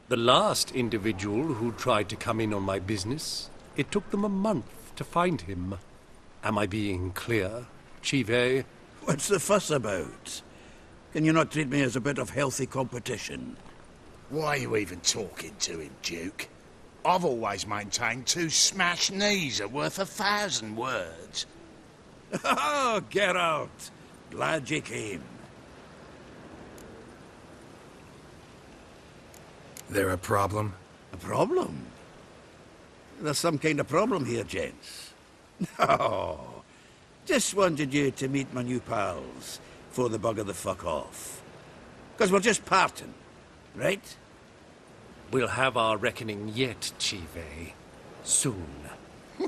The last individual who tried to come in on my business, it took them a month to find him. Am I being clear, Chive? What's the fuss about? Can you not treat me as a bit of healthy competition? Why are you even talking to him, Duke? I've always maintained 2 smashed knees are worth 1,000 words. Oh, get out! Glad you came. There a problem? A problem? There's some kind of problem here, gents. No. Just wanted you to meet my new pals before they bugger the fuck off. 'Cause we're just parting, right? We'll have our reckoning yet, Chive. Soon.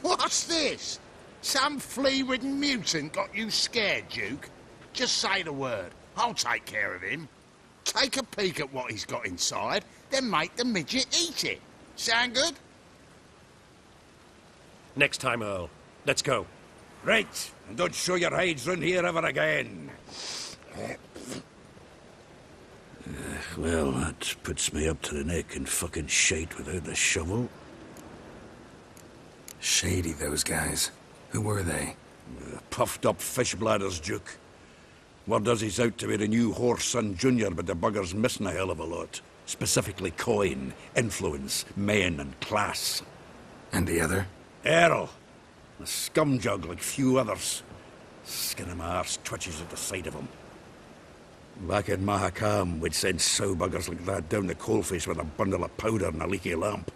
What's this? Some flea-ridden mutant got you scared, Duke? Just say the word. I'll take care of him. Take a peek at what he's got inside, then make the midget eat it. Sound good? Next time, Earl. Let's go. Right, and don't show your hides round here ever again. Well, that puts me up to the neck in fucking shite without a shovel. Shady, those guys. Who were they? Puffed up fish bladders, Duke. Word does he's out to be the new Whoreson Jr., but the bugger's missing a hell of a lot. Specifically coin, influence, men, and class. And the other? Earl. A scumjug like few others. Skin of my arse twitches at the sight of him. Back in Mahakam, we'd send sow buggers like that down the coalface with a bundle of powder and a leaky lamp.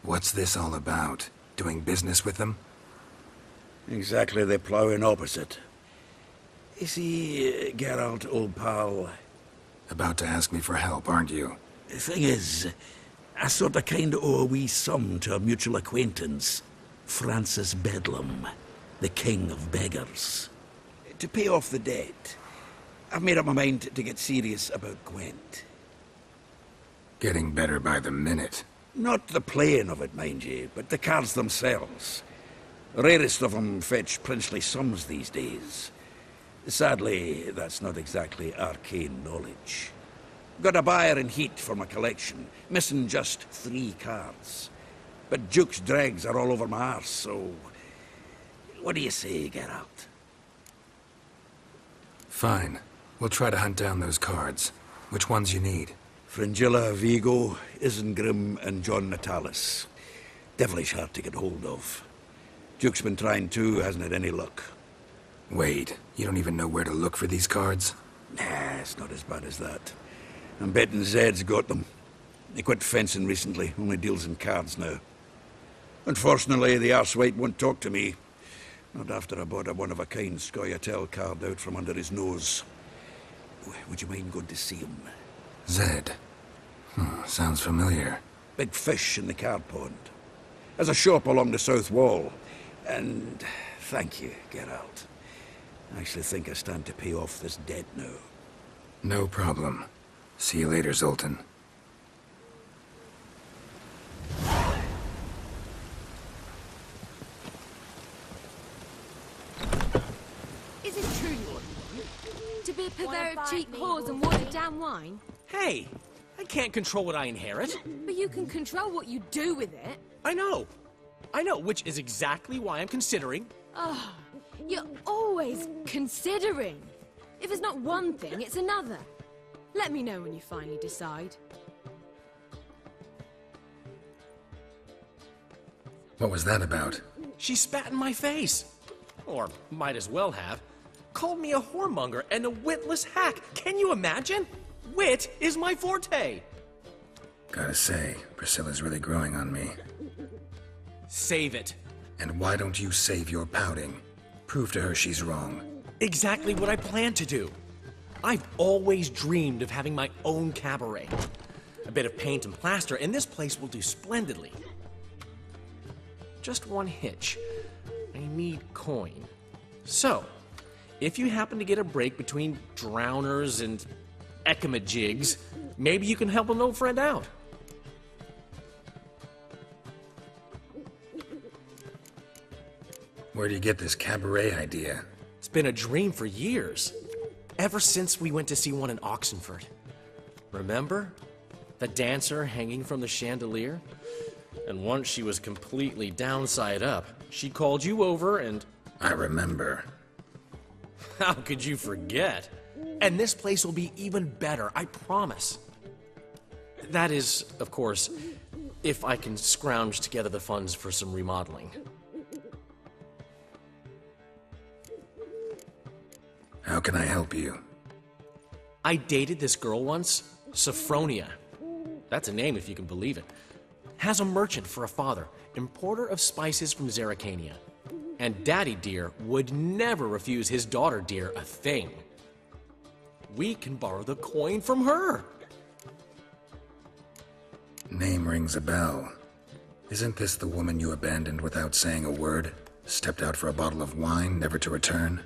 What's this all about? Doing business with them? Exactly the ploughing opposite. You see, Geralt, old pal... About to ask me for help, aren't you? The thing is, I sort of kinda owe a wee sum to a mutual acquaintance. Francis Bedlam, the king of beggars. To pay off the debt, I've made up my mind to get serious about Gwent. Getting better by the minute. Not the playing of it, mind you, but the cards themselves. The rarest of them fetch princely sums these days. Sadly, that's not exactly arcane knowledge. Got a buyer in heat for my collection, missing just 3 cards. But Duke's dregs are all over my arse, so... What do you say, Geralt? Fine. We'll try to hunt down those cards. Which ones you need? Fringilla, Vigo, Isengrim, and John Natalis. Devilish hard to get hold of. Duke's been trying too, hasn't had any luck. Wait, you don't even know where to look for these cards? Nah, it's not as bad as that. I'm betting Zed's got them. He quit fencing recently, only deals in cards now. Unfortunately, the arsewite won't talk to me. Not after I bought a one-of-a-kind Scoia'tael card out from under his nose. Would you mind going to see him? Zed. Sounds familiar. Big fish in the card pond. There's a shop along the south wall. And thank you, Geralt. I actually think I stand to pay off this debt now. No problem. See you later, Zoltan. Is it truly what you want? To be a purveyor of cheap whores and watered-down wine? Hey, I can't control what I inherit. But you can control what you do with it. I know, which is exactly why I'm considering. Oh, you're always considering. If it's not one thing, it's another. Let me know when you finally decide. What was that about? She spat in my face. Or might as well have. Called me a whoremonger and a witless hack. Can you imagine? Wit is my forte. Gotta say, Priscilla's really growing on me. Save it. And why don't you save your pouting? Prove to her she's wrong. Exactly what I plan to do. I've always dreamed of having my own cabaret. A bit of paint and plaster, and this place will do splendidly. Just one hitch. I need coin. So, if you happen to get a break between drowners and ekamajigs, maybe you can help an old friend out. Where do you get this cabaret idea? It's been a dream for years. Ever since we went to see one in Oxenford. Remember? The dancer hanging from the chandelier? And once she was completely downside up, she called you over and... I remember. How could you forget? And this place will be even better, I promise. That is, of course, if I can scrounge together the funds for some remodeling. How can I help you? I dated this girl once, Sophronia. That's a name if you can believe it. Has a merchant for a father, importer of spices from Zerrikania. And Daddy Dear would never refuse his daughter Dear a thing. We can borrow the coin from her. Name rings a bell. Isn't this the woman you abandoned without saying a word? Stepped out for a bottle of wine, never to return?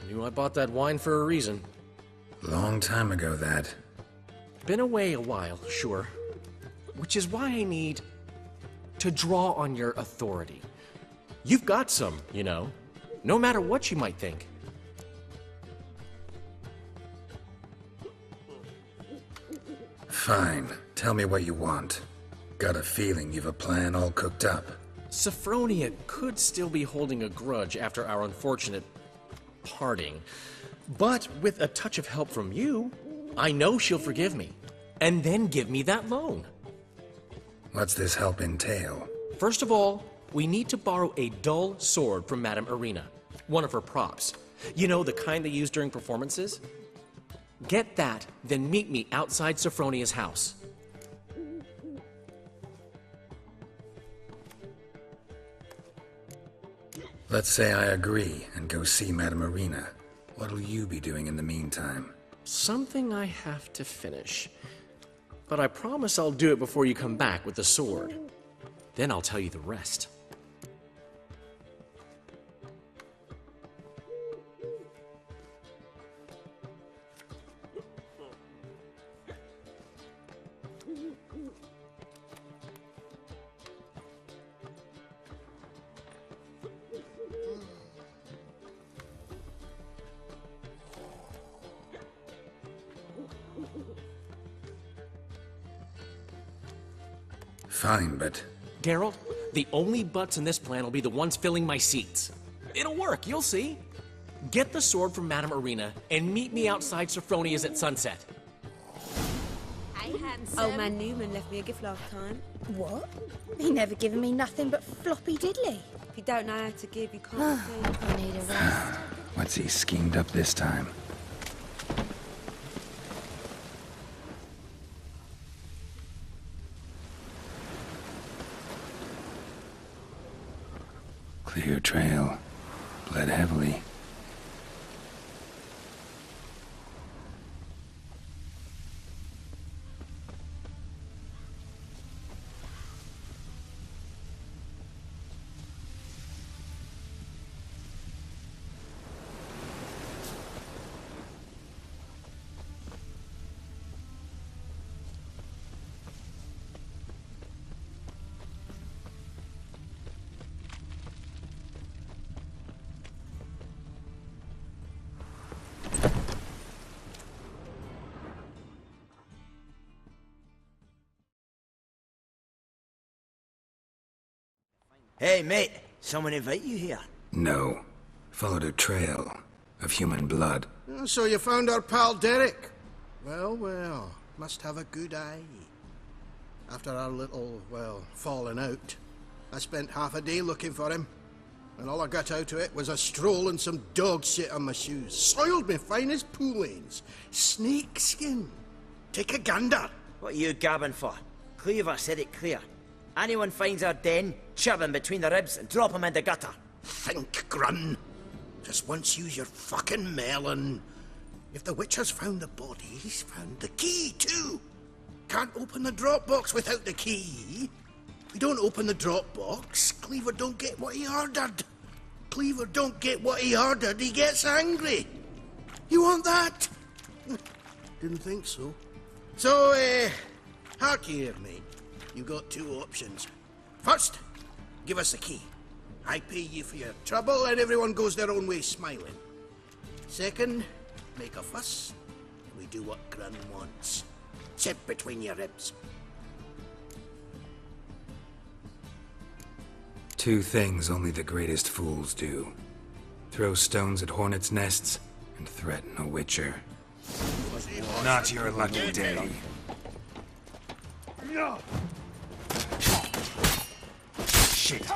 Knew I bought that wine for a reason. Long time ago, that. Been away a while, sure. Which is why I need to draw on your authority. You've got some, you know, no matter what you might think. Fine. Tell me what you want. Got a feeling you've a plan all cooked up. Sophronia could still be holding a grudge after our unfortunate parting. But with a touch of help from you, I know she'll forgive me. And then give me that loan. What's this help entail? First of all, we need to borrow a dull sword from Madame Irina, one of her props. You know, the kind they use during performances? Get that, then meet me outside Sophronia's house. Let's say I agree and go see Madame Irina. What'll you be doing in the meantime? Something I have to finish. But I promise I'll do it before you come back with the sword. Then I'll tell you the rest. Fine, but... Geralt, the only butts in this plan will be the ones filling my seats. It'll work, you'll see. Get the sword from Madame Irina and meet me outside Sophronia's at sunset. Hey, handsome. Old man Newman left me a gift last time. What? He never given me nothing but floppy diddly. If you don't know how to give, you can't receive. I need a rest. What's he schemed up this time? Clear trail. Bled heavily. Hey, mate. Someone invite you here? No. Followed a trail of human blood. So you found our pal Derek? Well, well, must have a good eye. After our little, well, falling out, I spent half a day looking for him. And all I got out of it was a stroll and some dog shit on my shoes. Soiled me fine as pool lanes. Snake skin. Take a gander. What are you gabbing for? Cleaver said it clear. Anyone finds our den, shove him between the ribs and drop him in the gutter. Think, Grun. Just once use your fucking melon. If the witch has found the body, he's found the key, too. Can't open the drop box without the key. We don't open the drop box, Cleaver don't get what he ordered. Cleaver don't get what he ordered, he gets angry. You want that? Didn't think so. So, hark here, mate. You got two options. First, give us the key. I pay you for your trouble and everyone goes their own way smiling. Second, make a fuss, and We do what Grun wants. Sit between your ribs. Two things only the greatest fools do. Throw stones at hornets' nests and threaten a witcher. Not your lucky day. Shit.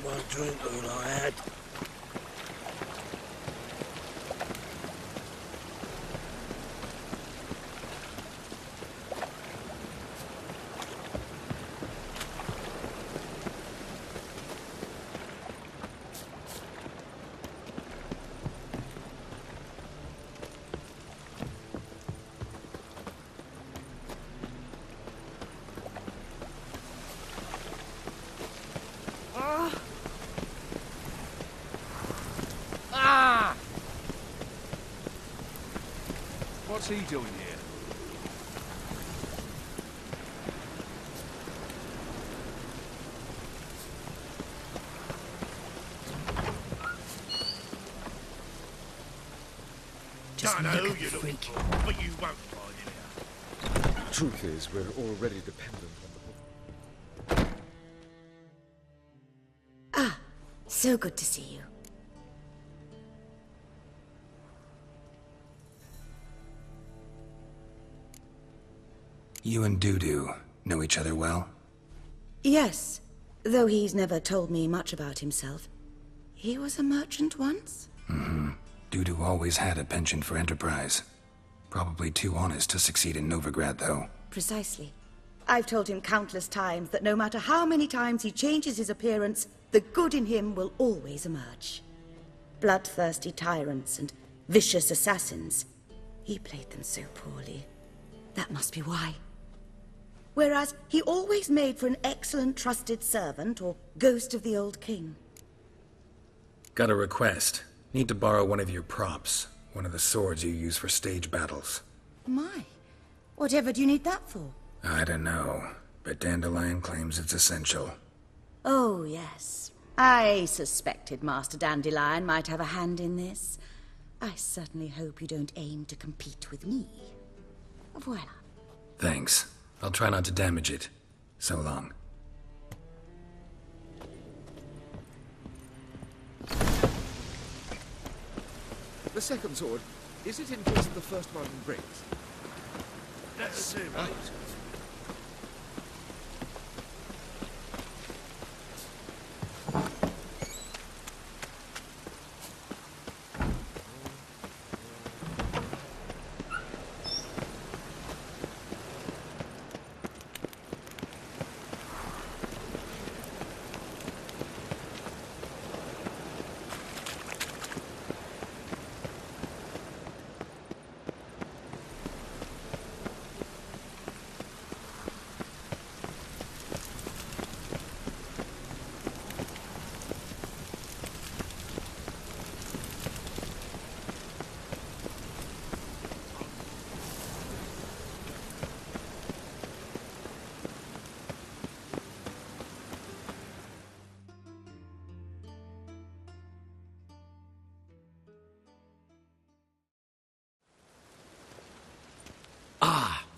One drink all I had. What's he doing here? Just Don't know look who at the you're looking freak. for, but you won't find him out. Truth is, we're already dependent on the... Ah, so good to see you. You and Dudu know each other well? Yes, though he's never told me much about himself. He was a merchant once? Mm-hmm. Dudu always had a penchant for enterprise. Probably too honest to succeed in Novigrad, though. Precisely. I've told him countless times that no matter how many times he changes his appearance, the good in him will always emerge. Bloodthirsty tyrants and vicious assassins. He played them so poorly. That must be why. Whereas he always made for an excellent trusted servant or ghost of the old king. Got a request. Need to borrow one of your props. One of the swords you use for stage battles. My, whatever do you need that for? I don't know, but Dandelion claims it's essential. Oh, yes. I suspected Master Dandelion might have a hand in this. I certainly hope you don't aim to compete with me. Voila. Thanks. I'll try not to damage it. So long. The second sword, is it in case the first one breaks? Let's see, mate.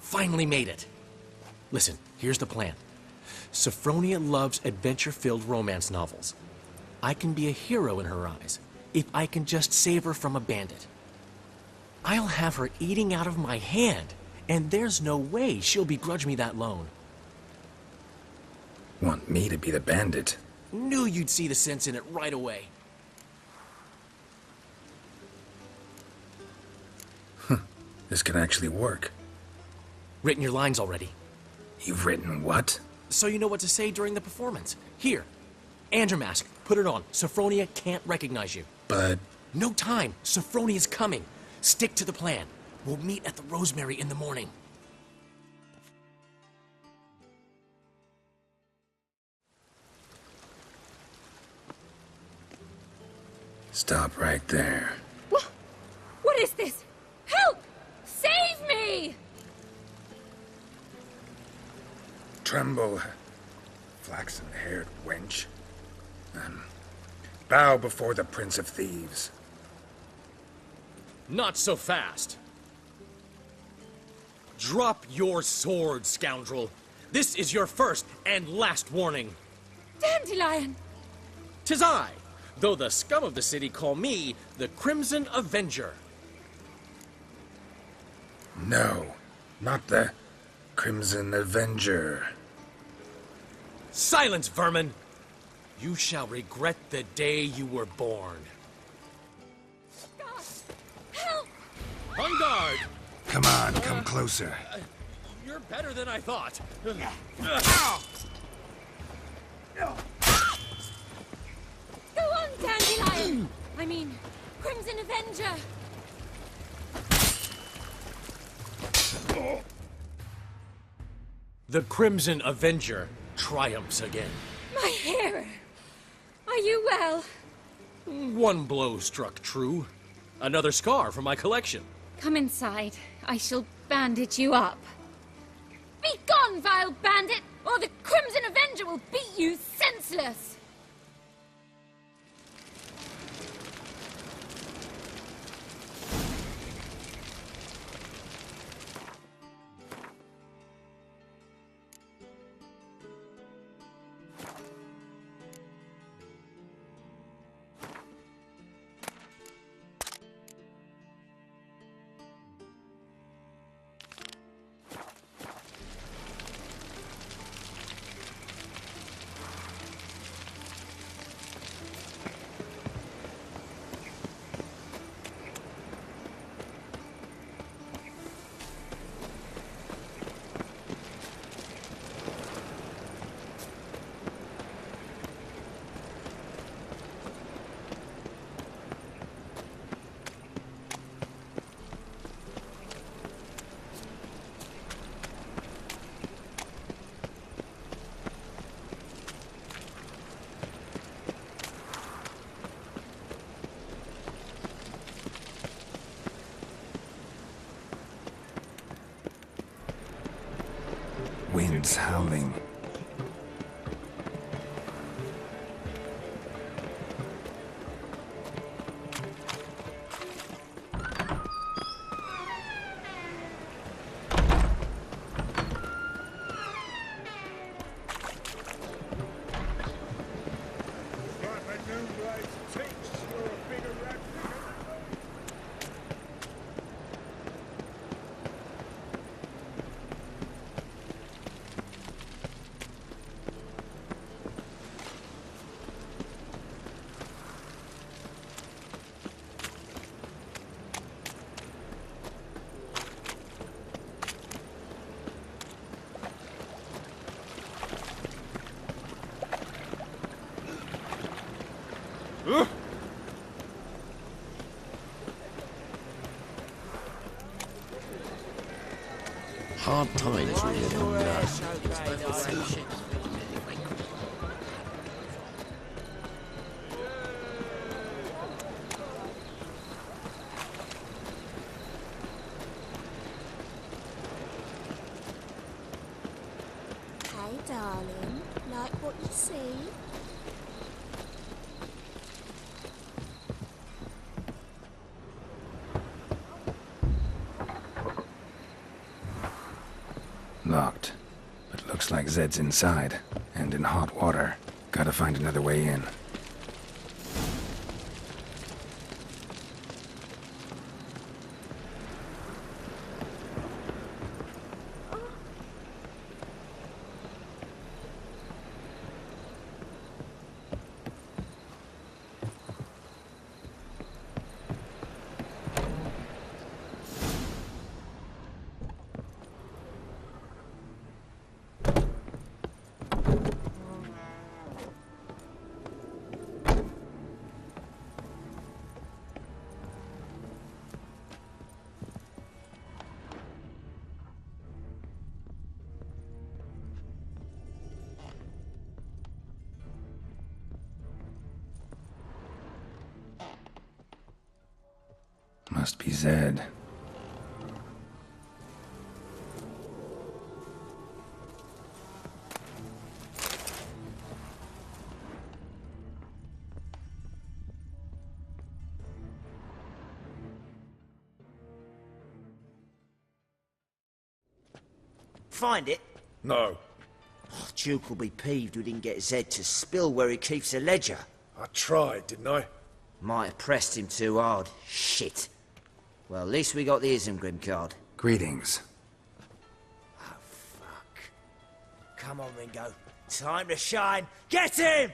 Finally made it. Listen, here's the plan. Sophronia loves adventure-filled romance novels. I can be a hero in her eyes if I can just save her from a bandit. I'll have her eating out of my hand, and there's no way she'll begrudge me that loan. Want me to be the bandit? Knew you'd see the sense in it right away. This can actually work. Written your lines already. You've written what? So you know what to say during the performance. Here, and your mask. Put it on. Sophronia can't recognize you. But... No time. Sophronia's coming. Stick to the plan. We'll meet at the Rosemary in the morning. Stop right there. What is this? Help! Save me! Tremble, flaxen-haired wench. Bow before the Prince of Thieves. Not so fast. Drop your sword, scoundrel. This is your first and last warning. Dandelion! 'Tis I, though the scum of the city call me the Crimson Avenger. No, not the Crimson Avenger. Silence, vermin! You shall regret the day you were born. Help! On guard! Come on, come closer. You're better than I thought. Go on, Dandelion! I mean, Crimson Avenger! The Crimson Avenger triumphs again. My hero! Are you well? One blow struck true. Another scar from my collection. Come inside. I shall bandage you up. Be gone, vile bandit, or the Crimson Avenger will beat you senseless! Wind's howling. Hard times really. Hey, darling. Like what you see? Locked. But looks like Zed's inside, and in hot water. Gotta find another way in. Must be Zed. Find it? No. Oh, Duke will be peeved we didn't get Zed to spill where he keeps the ledger. I tried, didn't I? Might have pressed him too hard. Shit. Well, at least we got the Isengrim card. Greetings. Oh, fuck. Come on, Ringo. Time to shine. Get him!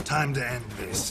Time to end this.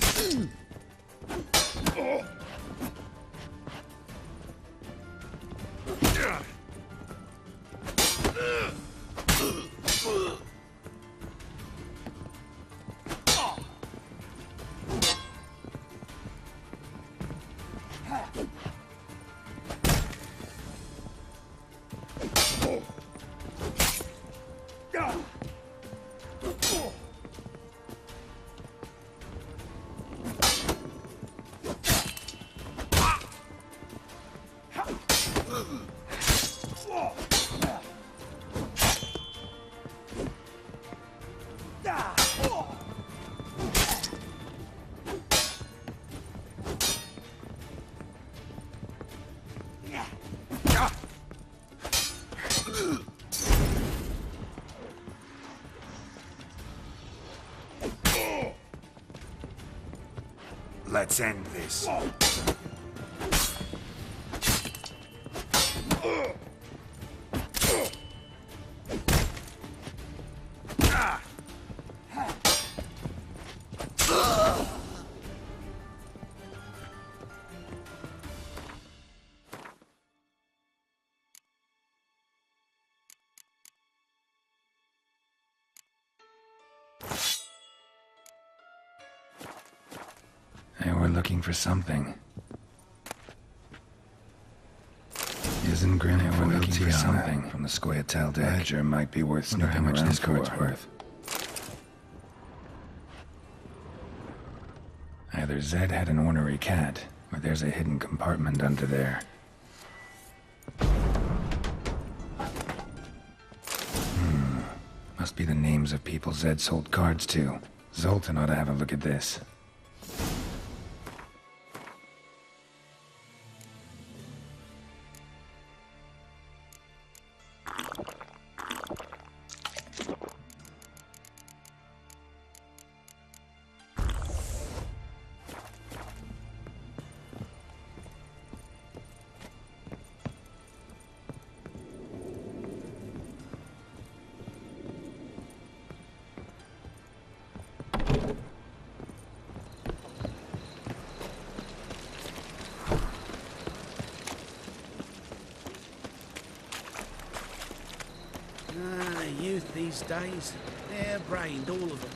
Let's end this. Hey, we're looking for something. Isn't Grim we're looking for something from the Scoia'tael deck? Ledger might be worth snooping how much this card's worth. Either Zed had an ornery cat, or there's a hidden compartment under there. Must be the names of people Zed sold cards to. Zoltan ought to have a look at this. Youth these days, hair-brained, all of them.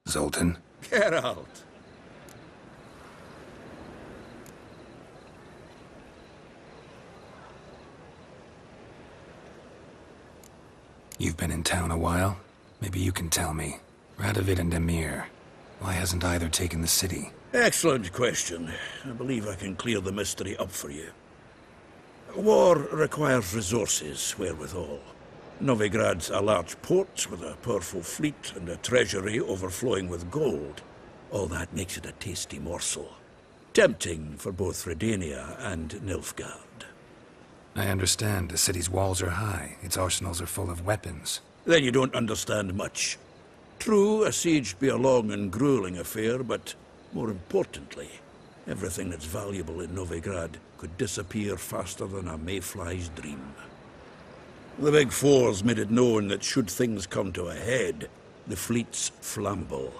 Zoltan? Get out. You've been in town a while? Maybe you can tell me. Radovid and Emir. Why hasn't either taken the city? Excellent question. I believe I can clear the mystery up for you. War requires resources wherewithal. Novigrad's a large port with a powerful fleet and a treasury overflowing with gold. All that makes it a tasty morsel. Tempting for both Redania and Nilfgaard. I understand. The city's walls are high. Its arsenals are full of weapons. Then you don't understand much. True, a siege be a long and grueling affair, but more importantly, everything that's valuable in Novigrad could disappear faster than a mayfly's dream. The Big Four's made it known that should things come to a head, the fleet's flammable,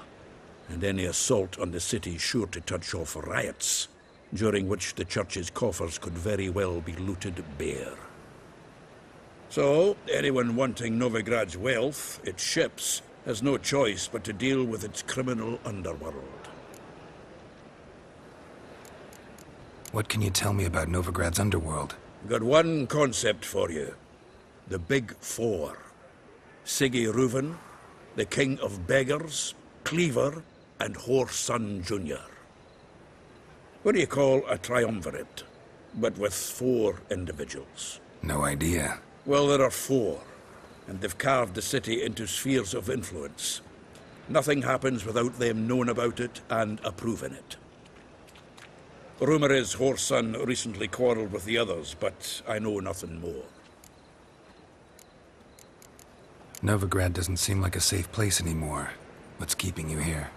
and any assault on the city's sure to touch off riots, during which the church's coffers could very well be looted bare. So, anyone wanting Novigrad's wealth, its ships, has no choice but to deal with its criminal underworld. What can you tell me about Novigrad's underworld? Got one concept for you. The Big Four. Siggy Reuven, the King of Beggars, Cleaver, and Whoreson Jr. What do you call a triumvirate, but with 4 individuals? No idea. Well, there are 4, and they've carved the city into spheres of influence. Nothing happens without them knowing about it and approving it. Rumor is Whoreson recently quarreled with the others, but I know nothing more. Novigrad doesn't seem like a safe place anymore. What's keeping you here?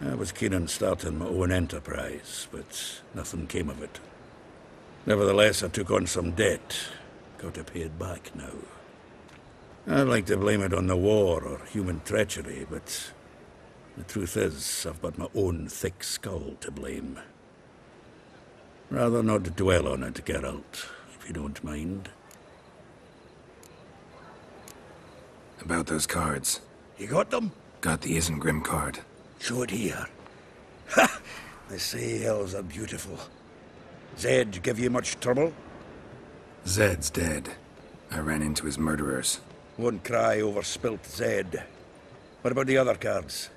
I was keen on starting my own enterprise, but nothing came of it. Nevertheless, I took on some debt. Got to pay it back now. I'd like to blame it on the war or human treachery, but the truth is, I've got my own thick skull to blame. Rather not dwell on it, Geralt, if you don't mind. About those cards. You got them? Got the Isengrim card. Show it here. Ha! They say elves are beautiful. Zed give you much trouble? Zed's dead. I ran into his murderers. Won't cry over spilt Zed. What about the other cards?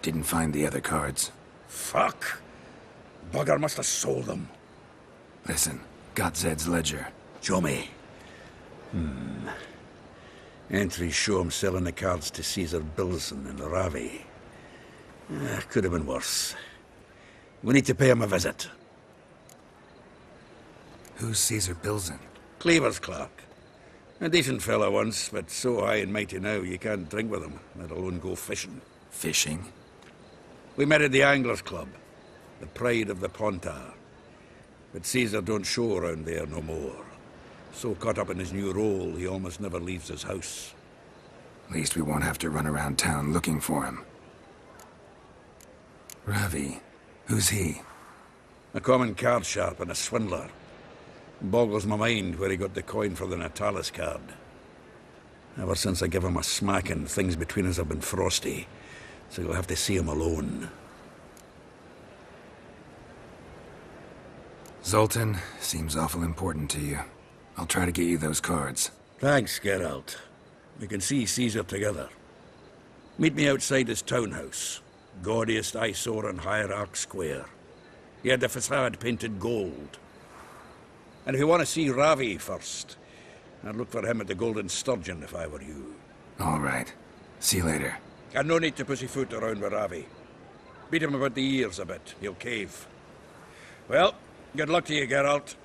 Didn't find the other cards. Fuck! Bugger must have sold them. Listen, got Zed's ledger. Show me. Entries show him selling the cards to Caesar Bilson in Ravi. Could have been worse. We need to pay him a visit. Who's Caesar Bilson? Cleaver's clerk. A decent fellow once, but so high and mighty now you can't drink with him, let alone go fishing. Fishing? We met at the Anglers Club, the pride of the Pontar. But Caesar don't show around there no more. So caught up in his new role, he almost never leaves his house. At least we won't have to run around town looking for him. Ravi, who's he? A common card sharp and a swindler. Boggles my mind where he got the coin for the Natalis card. Ever since I gave him a smacking, things between us have been frosty. So you'll have to see him alone. Zoltan seems awful important to you. I'll try to get you those cards. Thanks, Geralt. We can see Caesar together. Meet me outside his townhouse. Gaudiest eyesore on Hierarch Square. He had the facade painted gold. And if you want to see Ravi first, I'd look for him at the Golden Sturgeon if I were you. All right. See you later. And no need to pussyfoot around with Ravi. Beat him about the ears a bit. He'll cave. Well, good luck to you, Geralt.